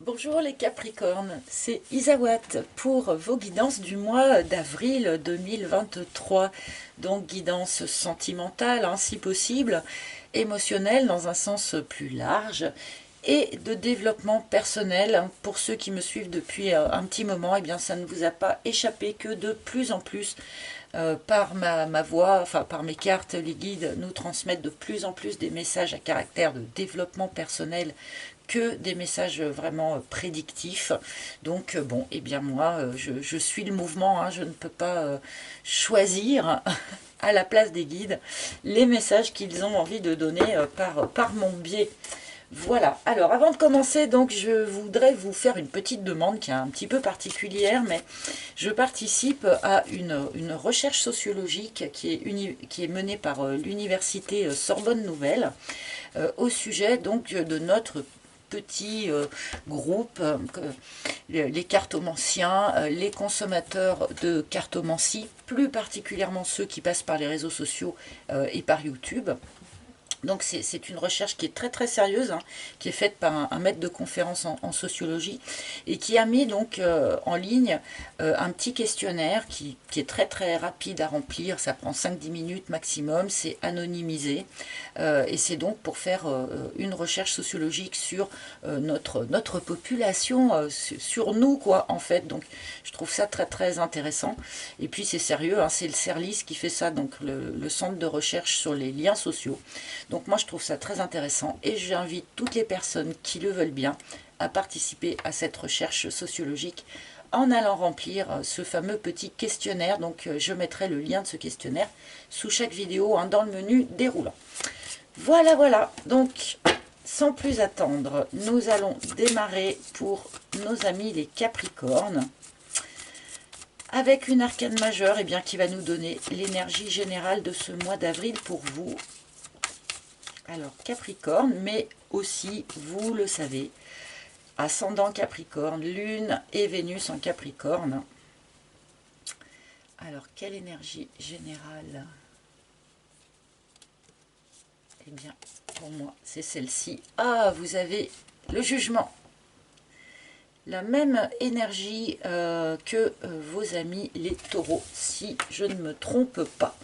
Bonjour les Capricornes, c'est Isawat pour vos guidances du mois d'avril 2023. Donc guidance sentimentale, hein, si possible, émotionnelle dans un sens plus large et de développement personnel. Pour ceux qui me suivent depuis un petit moment, eh bien ça ne vous a pas échappé que de plus en plus par ma voix, enfin par mes cartes, les guides nous transmettent de plus en plus des messages à caractère de développement personnel que des messages vraiment prédictifs. Donc bon, eh bien moi, je suis le mouvement, hein, je ne peux pas choisir à la place des guides les messages qu'ils ont envie de donner par mon biais. Voilà, alors avant de commencer, donc je voudrais vous faire une petite demande qui est un petit peu particulière, mais je participe à une recherche sociologique qui est menée par l'université Sorbonne Nouvelle au sujet donc de notre petit groupe, les cartomanciens, les consommateurs de cartomancie, plus particulièrement ceux qui passent par les réseaux sociaux et par YouTube. Donc c'est une recherche qui est très très sérieuse, hein, qui est faite par un maître de conférence en sociologie et qui a mis donc en ligne un petit questionnaire qui est très très rapide à remplir, ça prend 5-10 minutes maximum, c'est anonymisé et c'est donc pour faire une recherche sociologique sur notre population, sur nous quoi en fait. Donc je trouve ça très très intéressant et puis c'est sérieux, hein, c'est le CERLIS qui fait ça, donc le centre de recherche sur les liens sociaux. Donc moi je trouve ça très intéressant et j'invite toutes les personnes qui le veulent bien à participer à cette recherche sociologique en allant remplir ce fameux petit questionnaire. Donc je mettrai le lien de ce questionnaire sous chaque vidéo, hein, dans le menu déroulant. Voilà, voilà. Donc sans plus attendre, nous allons démarrer pour nos amis les Capricornes avec une arcane majeure eh bien, qui va nous donner l'énergie générale de ce mois d'avril pour vous. Alors Capricorne, mais aussi, vous le savez, ascendant Capricorne, Lune et Vénus en Capricorne. Alors quelle énergie générale? Eh bien, pour moi, c'est celle-ci. Ah, vous avez le jugement. La même énergie que vos amis les taureaux, si je ne me trompe pas.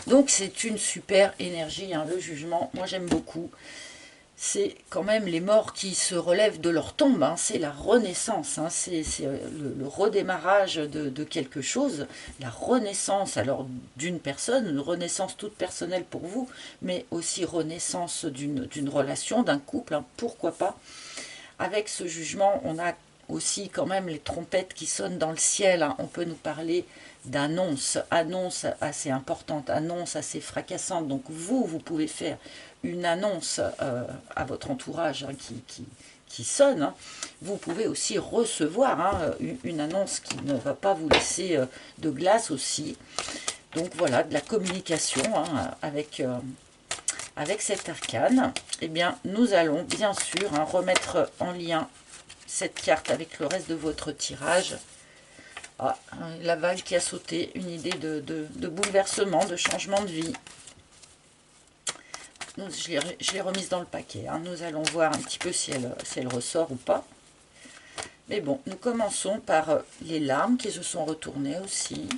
Donc c'est une super énergie, hein, le jugement, moi j'aime beaucoup. C'est quand même les morts qui se relèvent de leur tombe, hein, c'est la renaissance, hein, c'est le redémarrage de quelque chose, la renaissance alors d'une personne, une renaissance toute personnelle pour vous, mais aussi renaissance d'une relation, d'un couple, hein, pourquoi pas. Avec ce jugement, on a aussi quand même les trompettes qui sonnent dans le ciel, hein. On peut nous parler d'annonces, annonces assez importantes, annonces assez fracassantes. Donc vous pouvez faire une annonce à votre entourage, hein, qui sonne. Hein. Vous pouvez aussi recevoir, hein, une annonce qui ne va pas vous laisser de glace aussi. Donc voilà, de la communication, hein, avec cet arcane. Eh bien, nous allons bien sûr, hein, remettre en lien cette carte avec le reste de votre tirage. Ah, la vague qui a sauté, une idée de bouleversement, de changement de vie. Je l'ai remise dans le paquet, hein. Nous allons voir un petit peu si elle ressort ou pas. Mais bon, nous commençons par les larmes qui se sont retournées aussi.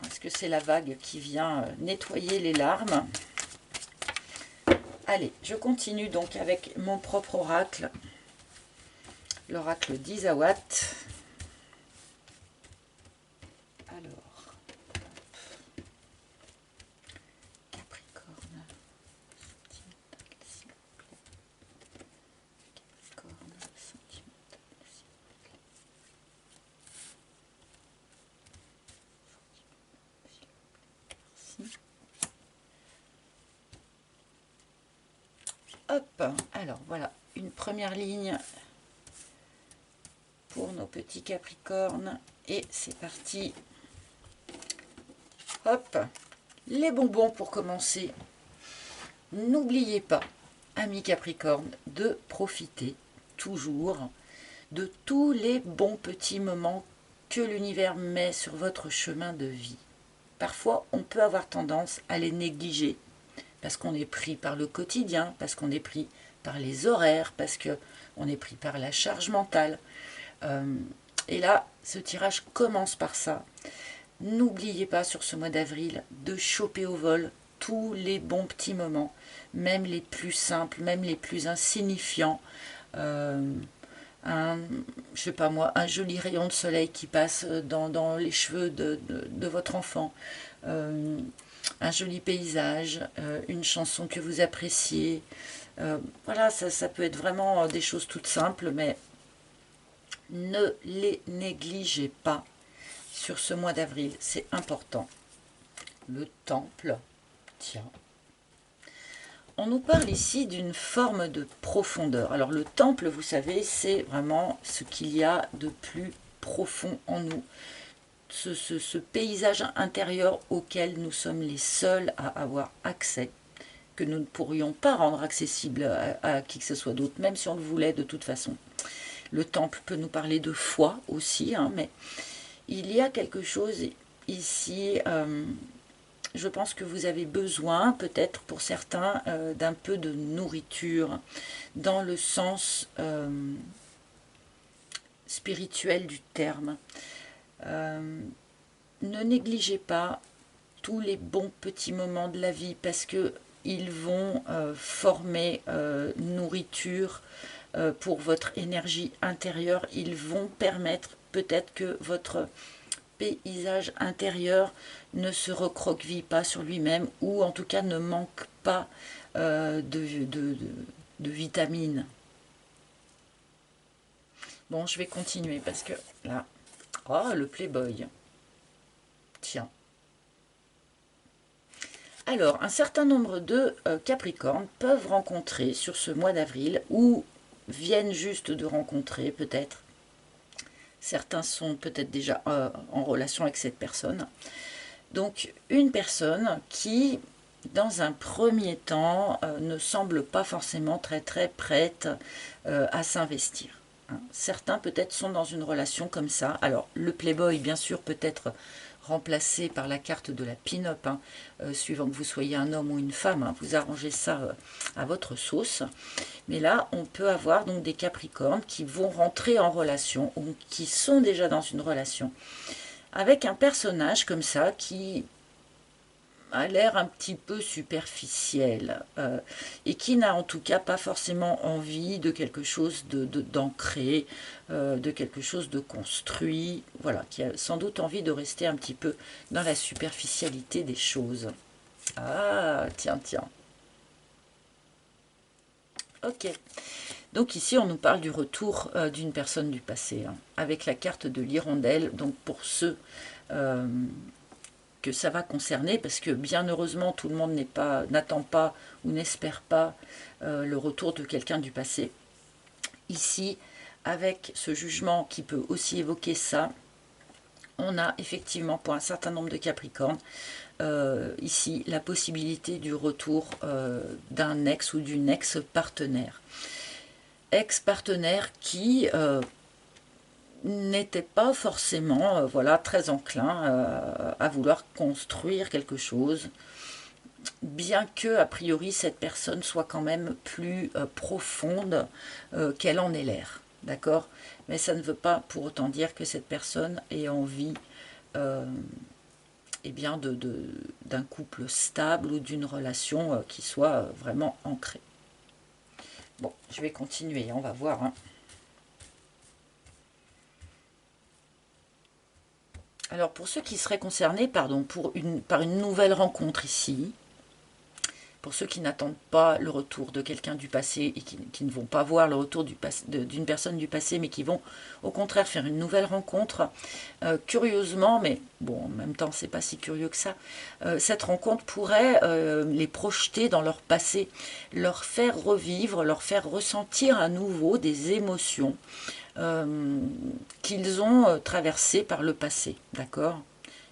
Est-ce que c'est la vague qui vient nettoyer les larmes? Allez, je continue donc avec mon propre oracle, l'oracle d'Isawat. Alors, Capricorne, sentimental, s'il vous plaît. Capricorne, sentimental, s'il vous plaît. Merci. Hop, alors voilà, une première ligne pour nos petits Capricornes. Et c'est parti. Hop, les bonbons pour commencer. N'oubliez pas, amis Capricorne, de profiter toujours de tous les bons petits moments que l'univers met sur votre chemin de vie. Parfois, on peut avoir tendance à les négliger parce qu'on est pris par le quotidien, parce qu'on est pris par les horaires, parce que on est pris par la charge mentale. Et là, ce tirage commence par ça. N'oubliez pas sur ce mois d'avril de choper au vol tous les bons petits moments, même les plus simples, même les plus insignifiants. Je sais pas moi, un joli rayon de soleil qui passe dans les cheveux de votre enfant, un joli paysage, une chanson que vous appréciez. Voilà, ça peut être vraiment des choses toutes simples, mais ne les négligez pas sur ce mois d'avril, c'est important. Le temple, tiens. On nous parle ici d'une forme de profondeur. Alors le temple, vous savez, c'est vraiment ce qu'il y a de plus profond en nous. Ce paysage intérieur auquel nous sommes les seuls à avoir accès, que nous ne pourrions pas rendre accessible à qui que ce soit d'autre, même si on le voulait de toute façon. Le temple peut nous parler de foi aussi, hein, mais il y a quelque chose ici, je pense que vous avez besoin, peut-être pour certains, d'un peu de nourriture, dans le sens spirituel du terme. Ne négligez pas tous les bons petits moments de la vie, parce que ils vont former nourriture pour votre énergie intérieure. Ils vont permettre peut-être que votre paysage intérieur ne se recroqueville pas sur lui-même, ou en tout cas ne manque pas de vitamines. Bon, je vais continuer parce que là, oh, le Playboy. Tiens. Alors, un certain nombre de Capricornes peuvent rencontrer sur ce mois d'avril, ou viennent juste de rencontrer peut-être. Certains sont peut-être déjà en relation avec cette personne. Donc, une personne qui, dans un premier temps, ne semble pas forcément très prête à s'investir. Certains peut-être sont dans une relation comme ça. Alors, le Playboy, bien sûr, peut être remplacé par la carte de la pin-up, suivant que vous soyez un homme ou une femme, vous arrangez ça à votre sauce. Mais là, on peut avoir donc des Capricornes qui vont rentrer en relation, ou qui sont déjà dans une relation, avec un personnage comme ça qui a l'air un petit peu superficiel, et qui n'a en tout cas pas forcément envie de quelque chose d'ancré, de quelque chose de construit, voilà, qui a sans doute envie de rester un petit peu dans la superficialité des choses. Ah, tiens. Ok. Donc ici, on nous parle du retour d'une personne du passé, avec la carte de l'hirondelle, donc pour ceux que ça va concerner, parce que bien heureusement tout le monde n'attend pas ou n'espère pas le retour de quelqu'un du passé. Ici, avec ce jugement qui peut aussi évoquer ça, on a effectivement pour un certain nombre de Capricornes ici la possibilité du retour d'un ex ou d'une ex-partenaire. Ex-partenaire qui n'était pas forcément voilà, très enclin à vouloir construire quelque chose, bien que a priori cette personne soit quand même plus profonde qu'elle en ait l'air, d'accord? Mais ça ne veut pas pour autant dire que cette personne ait envie eh bien d'un couple stable ou d'une relation qui soit vraiment ancrée. Bon, je vais continuer, on va voir, hein. Alors, pour ceux qui seraient concernés par une nouvelle rencontre ici, pour ceux qui n'attendent pas le retour de quelqu'un du passé et qui ne vont pas voir le retour d'une personne du passé, mais qui vont au contraire faire une nouvelle rencontre, curieusement, mais bon, en même temps, c'est pas si curieux que ça, cette rencontre pourrait les projeter dans leur passé, leur faire revivre, leur faire ressentir à nouveau des émotions qu'ils ont traversé par le passé, d'accord?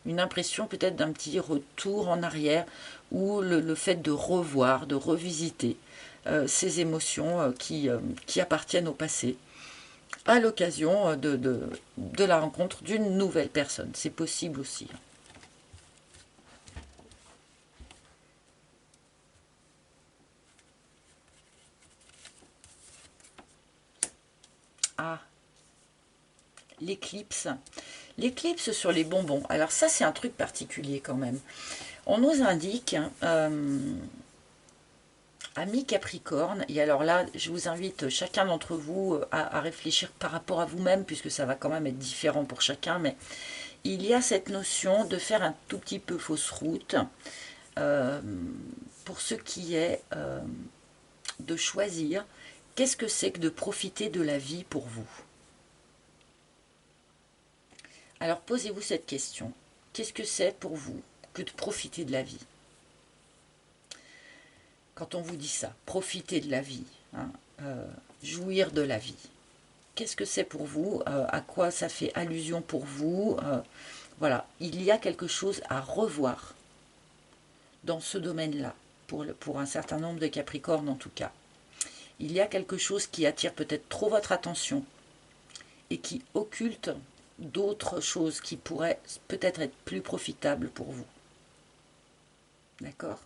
Une impression peut-être d'un petit retour en arrière, ou le fait de revoir, de revisiter ces émotions qui appartiennent au passé, à l'occasion de la rencontre d'une nouvelle personne. C'est possible aussi. à l'éclipse. L'éclipse sur les bonbons. Alors ça, c'est un truc particulier quand même. On nous indique, amis Capricorne, et alors là, je vous invite chacun d'entre vous à réfléchir par rapport à vous-même, puisque ça va quand même être différent pour chacun, mais il y a cette notion de faire un tout petit peu fausse route pour ce qui est de choisir qu'est-ce que c'est que de profiter de la vie pour vous. Alors posez-vous cette question. Qu'est-ce que c'est pour vous que de profiter de la vie? Quand on vous dit ça, profiter de la vie, hein, jouir de la vie, qu'est-ce que c'est pour vous? À quoi ça fait allusion pour vous? Voilà, il y a quelque chose à revoir dans ce domaine-là, pour un certain nombre de Capricornes en tout cas. Il y a quelque chose qui attire peut-être trop votre attention et qui occulte d'autres choses qui pourraient peut-être être plus profitables pour vous. D'accord?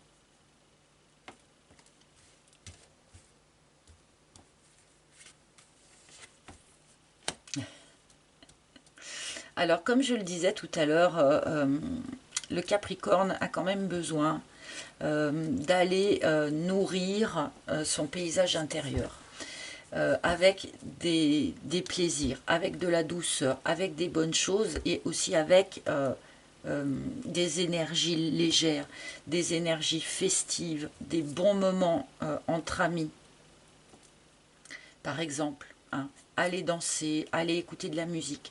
Alors, comme je le disais tout à l'heure, le Capricorne a quand même besoin d'aller nourrir son paysage intérieur avec des plaisirs, avec de la douceur, avec des bonnes choses et aussi avec des énergies légères, des énergies festives, des bons moments entre amis. Par exemple, hein, aller danser, aller écouter de la musique.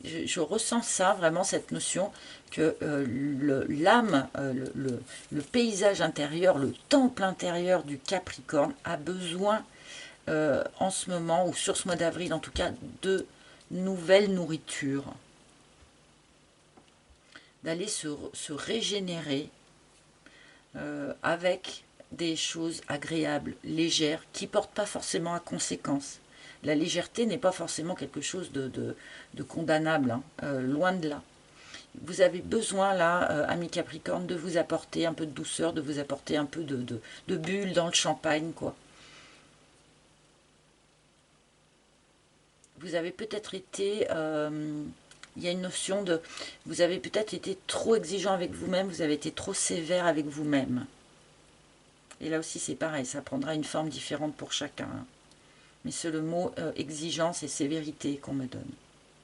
Je ressens ça, vraiment, cette notion que l'âme, le paysage intérieur, le temple intérieur du Capricorne a besoin, en ce moment, ou sur ce mois d'avril en tout cas, de nouvelles nourritures. D'aller se régénérer avec des choses agréables, légères, qui ne portent pas forcément à conséquence. La légèreté n'est pas forcément quelque chose de condamnable, hein, loin de là. Vous avez besoin, là, amis Capricorne, de vous apporter un peu de douceur, de vous apporter un peu de bulles dans le champagne, quoi. Vous avez peut-être été... il y a une notion de... Vous avez peut-être été trop exigeant avec vous-même, vous avez été trop sévère avec vous-même. Et là aussi, c'est pareil, ça prendra une forme différente pour chacun, hein. Mais c'est le mot exigence et sévérité qu'on me donne,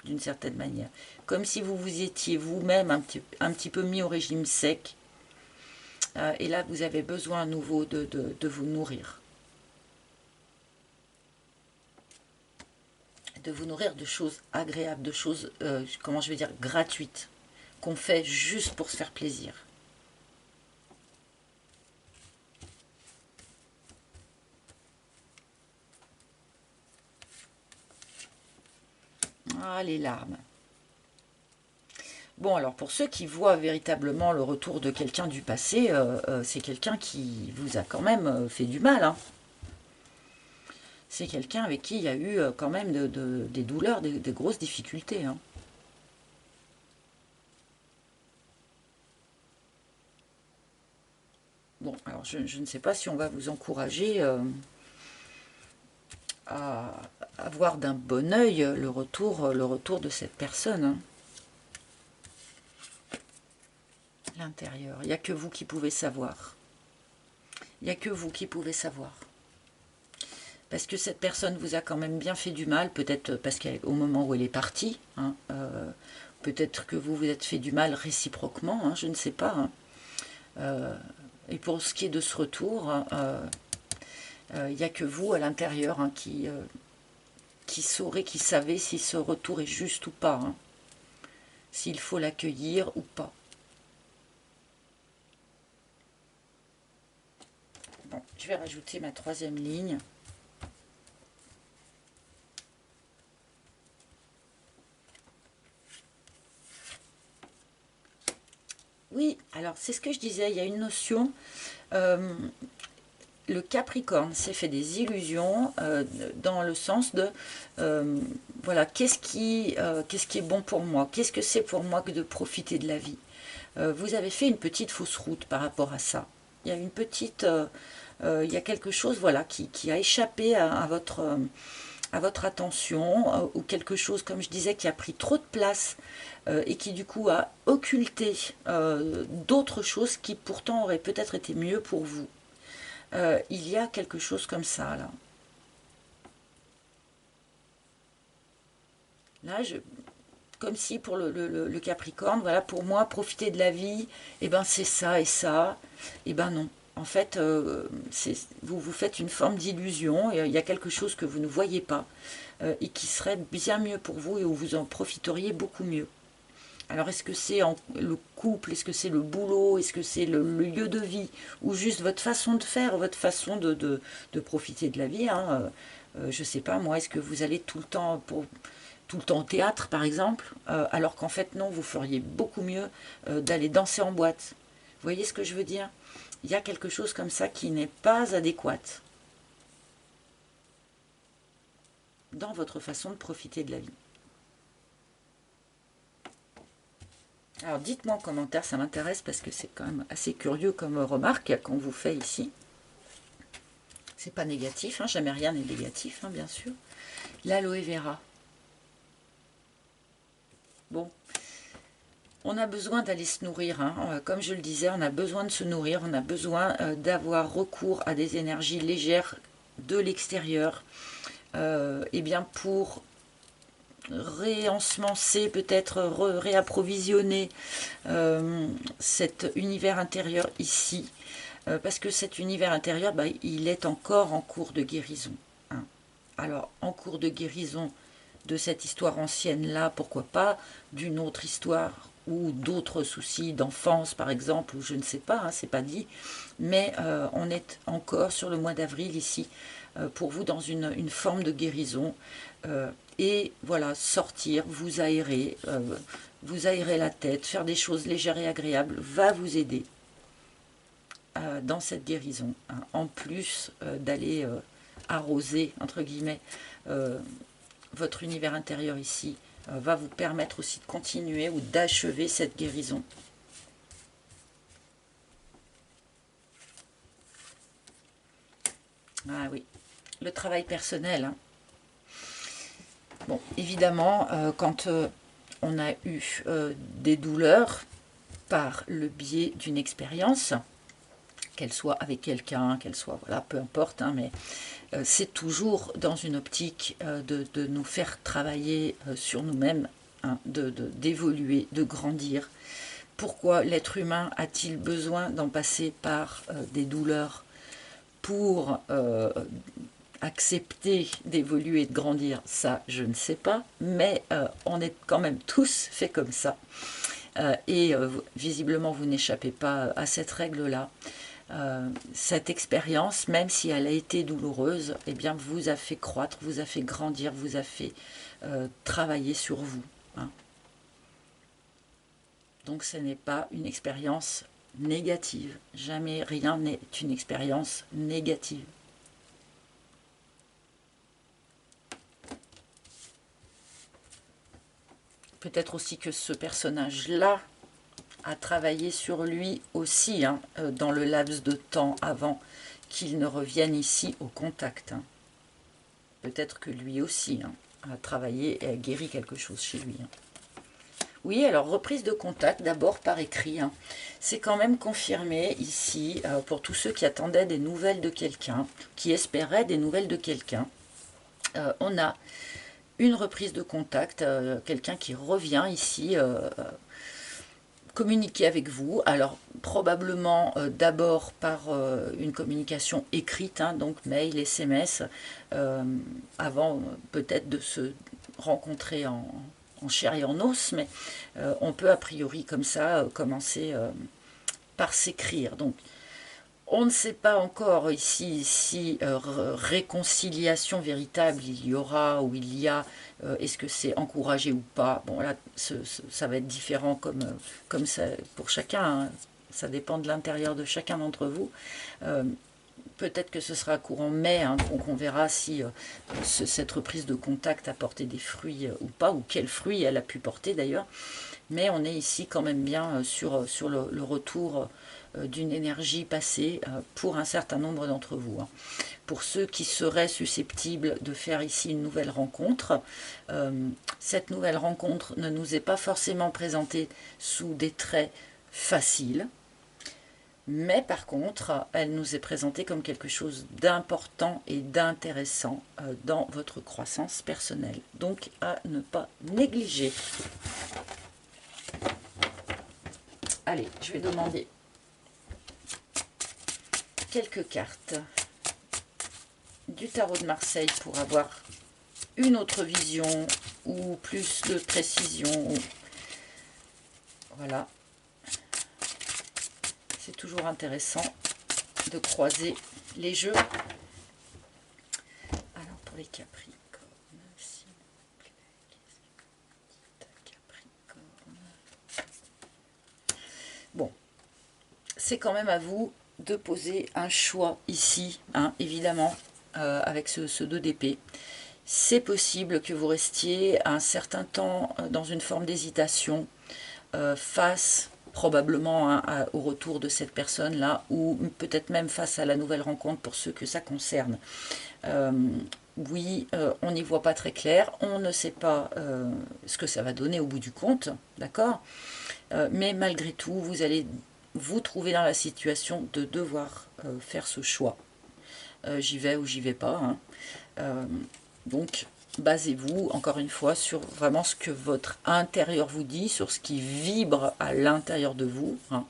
d'une certaine manière. Comme si vous vous étiez vous-même un petit peu mis au régime sec. Et là, vous avez besoin à nouveau de vous nourrir. De vous nourrir de choses agréables, de choses, comment je vais dire, gratuites, qu'on fait juste pour se faire plaisir. Ah, les larmes. Bon, alors pour ceux qui voient véritablement le retour de quelqu'un du passé, c'est quelqu'un qui vous a quand même fait du mal, hein. C'est quelqu'un avec qui il y a eu quand même des douleurs, des grosses difficultés, hein. Bon, alors je ne sais pas si on va vous encourager à voir d'un bon œil le retour de cette personne, hein. L'intérieur, il n'y a que vous qui pouvez savoir. Il n'y a que vous qui pouvez savoir. Parce que cette personne vous a quand même bien fait du mal, peut-être parce qu'au moment où elle est partie, hein, peut-être que vous vous êtes fait du mal réciproquement, hein, je ne sais pas, hein. Et pour ce qui est de ce retour, il n'y a que vous à l'intérieur, hein, qui saurez, qui savez si ce retour est juste ou pas, hein, s'il faut l'accueillir ou pas. Bon, je vais rajouter ma troisième ligne. Oui, alors c'est ce que je disais, il y a une notion, le Capricorne s'est fait des illusions dans le sens de, voilà, qu'est-ce qui est bon pour moi? Qu'est-ce que c'est pour moi que de profiter de la vie? Vous avez fait une petite fausse route par rapport à ça. Il y a une petite, il y a quelque chose, voilà, qui a échappé à votre à votre attention, ou quelque chose, comme je disais, qui a pris trop de place et qui du coup a occulté d'autres choses qui pourtant auraient peut-être été mieux pour vous. Il y a quelque chose comme ça là. Là, comme si pour le Capricorne, voilà, pour moi, profiter de la vie, et ben c'est ça et ça. Et ben non. En fait, vous vous faites une forme d'illusion, et il y a quelque chose que vous ne voyez pas, et qui serait bien mieux pour vous, et où vous en profiteriez beaucoup mieux. Alors, est-ce que c'est le couple, est-ce que c'est le boulot, est-ce que c'est le lieu de vie, ou juste votre façon de faire, votre façon de profiter de la vie, hein, je sais pas, moi, est-ce que vous allez tout le temps au théâtre, par exemple, alors qu'en fait, non, vous feriez beaucoup mieux d'aller danser en boîte. Vous voyez ce que je veux dire? Il y a quelque chose comme ça qui n'est pas adéquat dans votre façon de profiter de la vie. Alors dites-moi en commentaire, ça m'intéresse parce que c'est quand même assez curieux comme remarque qu'on vous fait ici. C'est pas négatif, hein, jamais rien n'est négatif, hein, bien sûr. L'aloe vera. Bon, on a besoin d'aller se nourrir, hein. Comme je le disais, on a besoin de se nourrir, on a besoin d'avoir recours à des énergies légères de l'extérieur, et bien pour réensemencer, peut-être réapprovisionner cet univers intérieur ici, parce que cet univers intérieur, bah, il est encore en cours de guérison, hein. Alors, en cours de guérison de cette histoire ancienne-là, pourquoi pas, d'une autre histoire ou d'autres soucis d'enfance, par exemple, ou je ne sais pas, hein, c'est pas dit, mais on est encore sur le mois d'avril ici, pour vous dans une forme de guérison, et voilà, sortir, vous aérer la tête, faire des choses légères et agréables, va vous aider dans cette guérison, hein, en plus d'aller arroser, entre guillemets, votre univers intérieur ici, va vous permettre aussi de continuer ou d'achever cette guérison. Ah oui, le travail personnel, hein. Bon, évidemment, quand on a eu des douleurs par le biais d'une expérience, qu'elle soit avec quelqu'un, qu'elle soit, voilà, peu importe, hein, mais c'est toujours dans une optique de nous faire travailler sur nous-mêmes, hein, d'évoluer, de grandir. Pourquoi l'être humain a-t-il besoin d'en passer par des douleurs pour accepter d'évoluer et de grandir? Ça, je ne sais pas, mais on est quand même tous faits comme ça. Et visiblement, vous n'échappez pas à cette règle-là. Cette expérience, même si elle a été douloureuse, eh bien, vous a fait croître, vous a fait grandir, vous a fait travailler sur vous, hein. Donc ce n'est pas une expérience négative. Jamais rien n'est une expérience négative. Peut-être aussi que ce personnage-là a travaillé sur lui aussi, hein, dans le laps de temps avant qu'il ne revienne ici au contact, hein. Peut-être que lui aussi, hein, a travaillé et a guéri quelque chose chez lui, hein. Oui, alors reprise de contact, d'abord par écrit, hein. C'est quand même confirmé ici, pour tous ceux qui attendaient des nouvelles de quelqu'un, qui espéraient des nouvelles de quelqu'un. On a une reprise de contact, quelqu'un qui revient ici communiquer avec vous. Alors probablement d'abord par une communication écrite, hein, donc mail, SMS, avant peut-être de se rencontrer en chair et en os, mais on peut a priori comme ça commencer par s'écrire. Donc on ne sait pas encore ici si réconciliation véritable il y aura ou il y a, est-ce que c'est encouragé ou pas. Bon là, ça va être différent comme ça pour chacun, hein. Ça dépend de l'intérieur de chacun d'entre vous. Peut-être que ce sera courant mai, hein, donc on verra si cette reprise de contact a porté des fruits ou pas, ou quels fruits elle a pu porter d'ailleurs. Mais on est ici quand même bien sur le retour d'une énergie passée pour un certain nombre d'entre vous, hein. pour ceux qui seraient susceptibles de faire ici une nouvelle rencontre. Cette nouvelle rencontre ne nous est pas forcément présentée sous des traits faciles, mais par contre, elle nous est présentée comme quelque chose d'important et d'intéressant dans votre croissance personnelle. Donc, à ne pas négliger. Allez, je vais demander quelques cartes du tarot de Marseille pour avoir une autre vision ou plus de précision. Voilà. C'est toujours intéressant de croiser les jeux. Alors pour les Capricornes, s'il vous plaît, Capricorne. Bon, c'est quand même à vous de poser un choix ici, hein, évidemment, avec ce 2 d'épée. C'est possible que vous restiez un certain temps dans une forme d'hésitation face probablement au retour de cette personne-là, ou peut-être même face à la nouvelle rencontre pour ceux que ça concerne. Oui, on n'y voit pas très clair, on ne sait pas ce que ça va donner au bout du compte, d'accord, mais malgré tout, vous allez vous trouver dans la situation de devoir faire ce choix. J'y vais ou j'y vais pas, hein. Donc, basez-vous, encore une fois, sur vraiment ce que votre intérieur vous dit, sur ce qui vibre à l'intérieur de vous, hein.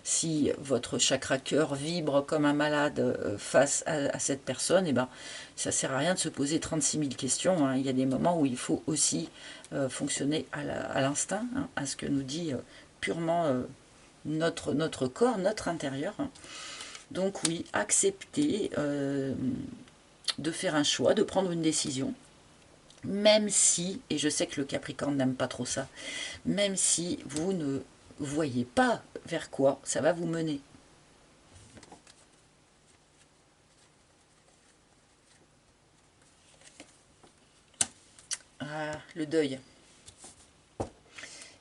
Si votre chakra cœur vibre comme un malade face à cette personne, eh ben, ça ne sert à rien de se poser 36 000 questions, hein. Il y a des moments où il faut aussi fonctionner à l'instinct, hein, à ce que nous dit purement notre corps, notre intérieur, hein. Donc oui, acceptez de faire un choix, de prendre une décision, même si, et je sais que le Capricorne n'aime pas trop ça, même si vous ne voyez pas vers quoi ça va vous mener. Ah, le deuil.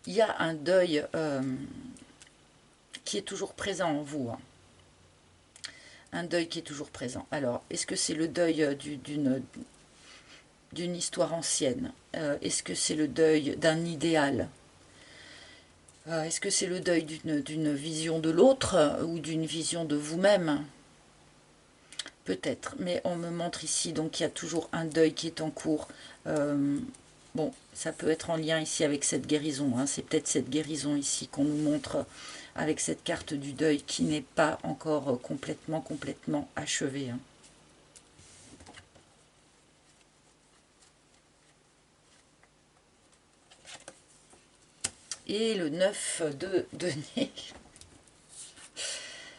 Il y a un deuil qui est toujours présent en vous, hein. Un deuil qui est toujours présent. Alors, est-ce que c'est le deuil d'une histoire ancienne? Est-ce que c'est le deuil d'un idéal? Est-ce que c'est le deuil d'une vision de l'autre ou d'une vision de vous-même? Peut-être, mais on me montre ici, donc il y a toujours un deuil qui est en cours. Bon, ça peut être en lien ici avec cette guérison, hein. C'est peut-être cette guérison ici qu'on nous montre avec cette carte du deuil qui n'est pas encore complètement achevée, hein. Et le 9 de denier.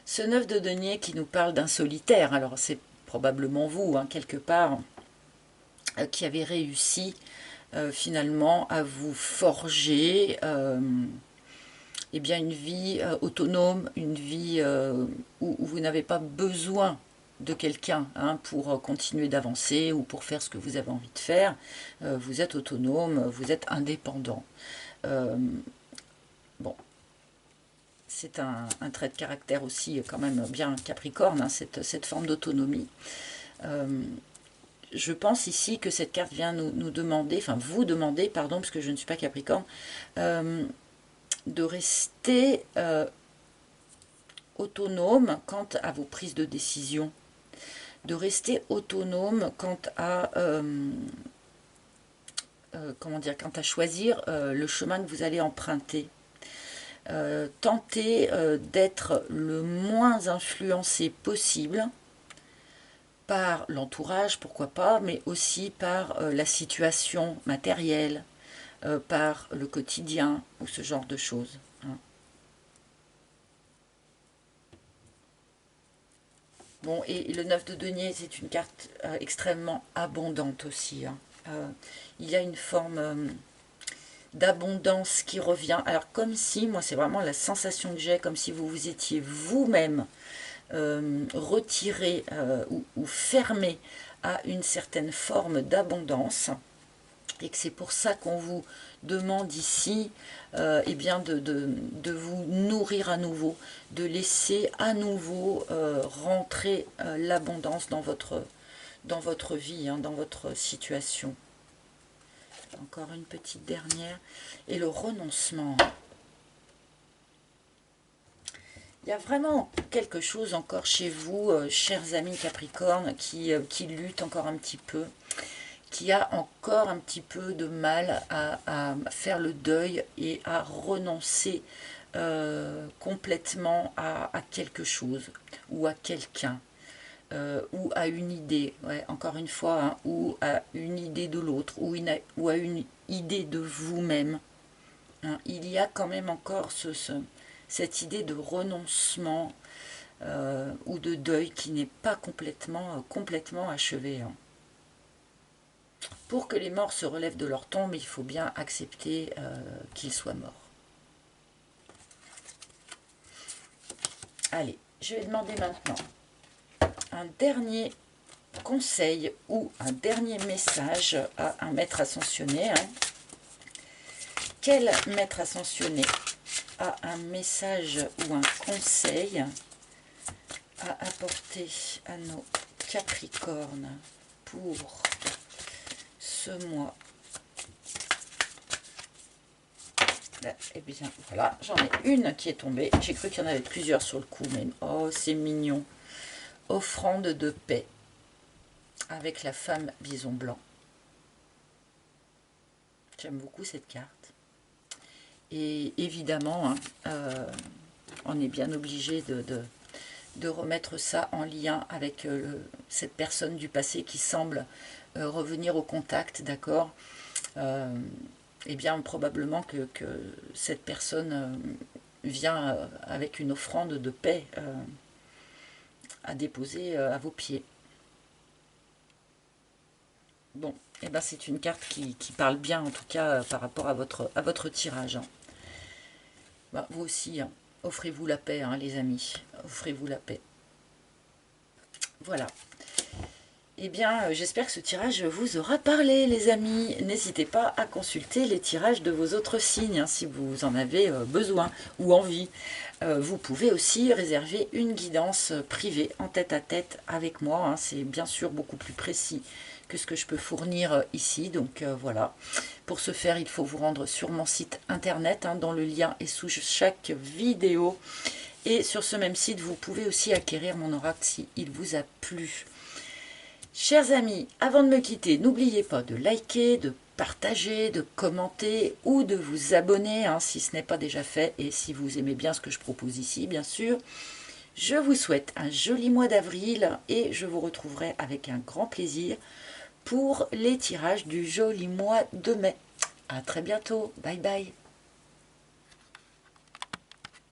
Ce 9 de denier qui nous parle d'un solitaire. Alors c'est probablement vous, hein, quelque part, qui avez réussi finalement à vous forger eh bien une vie autonome, une vie où vous n'avez pas besoin de quelqu'un, hein, pour continuer d'avancer ou pour faire ce que vous avez envie de faire. Vous êtes autonome, vous êtes indépendant. Bon, c'est un trait de caractère aussi quand même bien Capricorne, hein, cette forme d'autonomie. Je pense ici que cette carte vient nous demander, enfin vous demander, pardon, parce que je ne suis pas Capricorne, de rester autonome quant à vos prises de décision, de rester autonome quant à comment dire, quant à choisir le chemin que vous allez emprunter. Tentez d'être le moins influencé possible par l'entourage, pourquoi pas, mais aussi par la situation matérielle, par le quotidien ou ce genre de choses, hein. Bon, et le 9 de denier, c'est une carte extrêmement abondante aussi, hein. Il y a une forme d'abondance qui revient. Alors comme si, moi c'est vraiment la sensation que j'ai, comme si vous vous étiez vous-même retiré ou fermé à une certaine forme d'abondance, et que c'est pour ça qu'on vous demande ici eh bien de vous nourrir à nouveau, de laisser à nouveau rentrer l'abondance dans votre dans votre vie, hein, dans votre situation. Encore une petite dernière. Et le renoncement. Il y a vraiment quelque chose encore chez vous, chers amis Capricorne, qui lutte encore un petit peu, qui a encore un petit peu de mal à faire le deuil et à renoncer complètement à quelque chose ou à quelqu'un. Ou à une idée, ouais, encore une fois, hein, ou à une idée de l'autre, ou à une idée de vous-même. Hein. Il y a quand même encore cette idée de renoncement ou de deuil qui n'est pas complètement achevée. Hein. Pour que les morts se relèvent de leur tombe, il faut bien accepter qu'ils soient morts. Allez, je vais demander maintenant un dernier conseil ou un dernier message à un maître ascensionné. Hein. Quel maître ascensionné a un message ou un conseil à apporter à nos Capricornes pour ce mois? Eh bien, voilà, j'en ai une qui est tombée. J'ai cru qu'il y en avait plusieurs sur le coup, mais oh, c'est mignon. Offrande de paix avec la femme bison blanc. J'aime beaucoup cette carte. Et évidemment, hein, on est bien obligé de remettre ça en lien avec cette personne du passé qui semble revenir au contact, d'accord. Eh bien, probablement que cette personne vient avec une offrande de paix à déposer à vos pieds. Bon, eh ben c'est une carte qui parle bien, en tout cas, par rapport à votre tirage. Hein. Bah, vous aussi, hein, offrez-vous la paix, hein, les amis. Offrez-vous la paix. Voilà. Eh bien, j'espère que ce tirage vous aura parlé, les amis. N'hésitez pas à consulter les tirages de vos autres signes, hein, si vous en avez besoin ou envie. Vous pouvez aussi réserver une guidance privée en tête-à-tête avec moi. Hein. C'est bien sûr beaucoup plus précis que ce que je peux fournir ici. Donc voilà. Pour ce faire, il faut vous rendre sur mon site internet, hein, dont le lien est sous chaque vidéo. Et sur ce même site, vous pouvez aussi acquérir mon oracle si il vous a plu. Chers amis, avant de me quitter, n'oubliez pas de liker, de partager, de commenter ou de vous abonner, hein, si ce n'est pas déjà fait et si vous aimez bien ce que je propose ici, bien sûr. Je vous souhaite un joli mois d'avril et je vous retrouverai avec un grand plaisir pour les tirages du joli mois de mai. À très bientôt, bye bye.